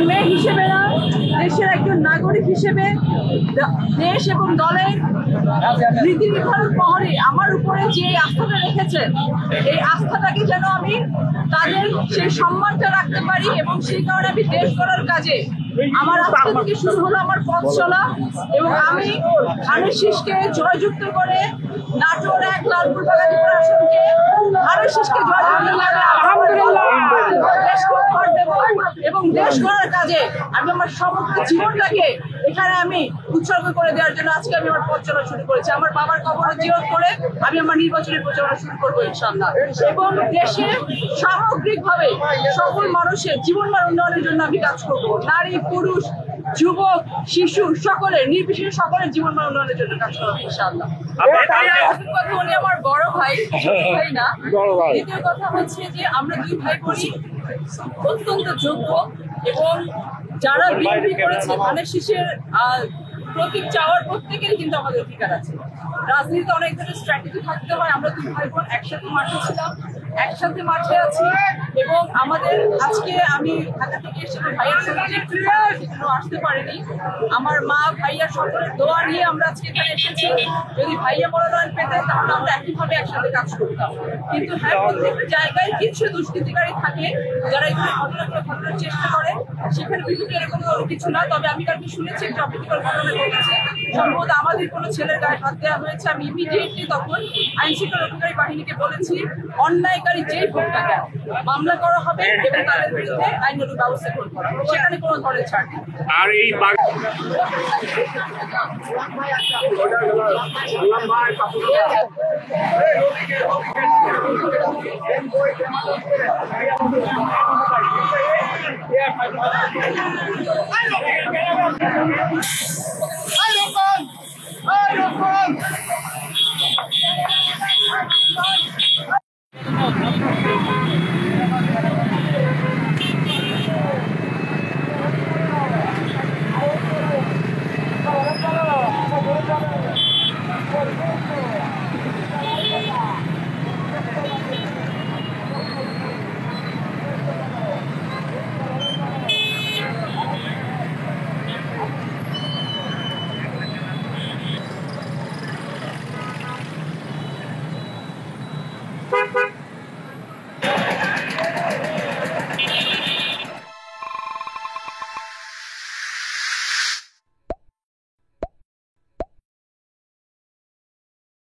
মেয়ে হিসেবে না, দেশের একজন নাগরিক হিসেবে দেশ এবং দলের নীতি নির্ধারণ মহলে আমার উপরে যে আস্থাটা রেখেছে, এই আস্থাটাকে যেন আমি তাদের সেই সম্মানটা রাখতে পারি এবং সেই কারণে আমি দেশ গড়ার কাজে আমার আস্থা থেকে শুরু হলো আমার পথ চলা। এবং আমি ধানের শীষকে জয়যুক্ত করে নাটোর 1 লালপুর বাগাতিপুর আসনকে ধানের শীষকে জয়যুক্ত করে এবং দেশ গড়ার কাজে আমি আমার সমগ্র জীবনটাকে এখানে আমি উৎসর্গ করে দেওয়ার জন্য আজকে আমি আমার পথ চলা শুরু করেছি। আমার বাবার কবর জিয়ারত করে আমি আমার নির্বাচনী প্রচারণা শুরু করবো ইনশাআল্লাহ। এবং দেশে সামগ্রিকভাবে সকল মানুষের জীবনমান উন্নয়নের জন্য আমি কাজ করবো। নারী, পুরুষ, যুবক, শিশু সকলের নির্বিশেষে সকলের জীবনমান উন্নয়নের জন্য কাজ করবো ইনশাআল্লাহ। কথা উনি আমার বড় ভাই, ভাই না। দ্বিতীয় কথা হচ্ছে যে আমরা 2 ভাই বোনই অত্যন্ত যোগ্য এবং যারা বিএনপি করেছে ধানের শীষের প্রতীক চাওয়ার প্রত্যেকেরই কিন্তু আমাদের অধিকার আছে। রাজনীতিতে অনেক ধরনের স্ট্র্যাটেজি থাকতে হয়। আমরা 2 ভাই বোন একসাথে মাঠে ছিলাম, একসাথে মাঠে আছি এবং আমাদের আজকে আমি ঢাকা থেকে এসে ভাইয়ার সঙ্গে একটু আসতে পারিনি। আমার মা ভাইয়া সকলের দোয়া নিয়ে আমরা আজকে এখানে এসেছি। যদি ভাইয়া মনোনয়ন পেতেন তাহলে আমরা একইভাবে একসাথে কাজ করতাম। কিন্তু হ্যাঁ, প্রত্যেকটা জায়গায় কিছু দুষ্কৃতিকারী থাকে যারা এখানে ঘটনাগুলো ঘটানোর চেষ্টা করে। সেখানে বিদ্যুৎ এরকম কোনো কিছু না। তবে আমি কালকে শুনেছি একটা অপ্রীতিকর ঘটনা ঘটেছে, সম্ভবত আমাদের কোনো ছেলের গায়ে হাত দেওয়া হয়েছে। আমি ইমিডিয়েটলি তখন আইন শৃঙ্খলা রক্ষাকারী বাহিনীকে বলেছি অন্যায়কারী যেই হোক না কেন মামলা করা হবে এবং তাদের বিরুদ্ধে আইনানুগ ব্যবস্থা গ্রহণ করা হবে, সেখানে কোনো ধরনের ছাড় নেই। আর এই I don't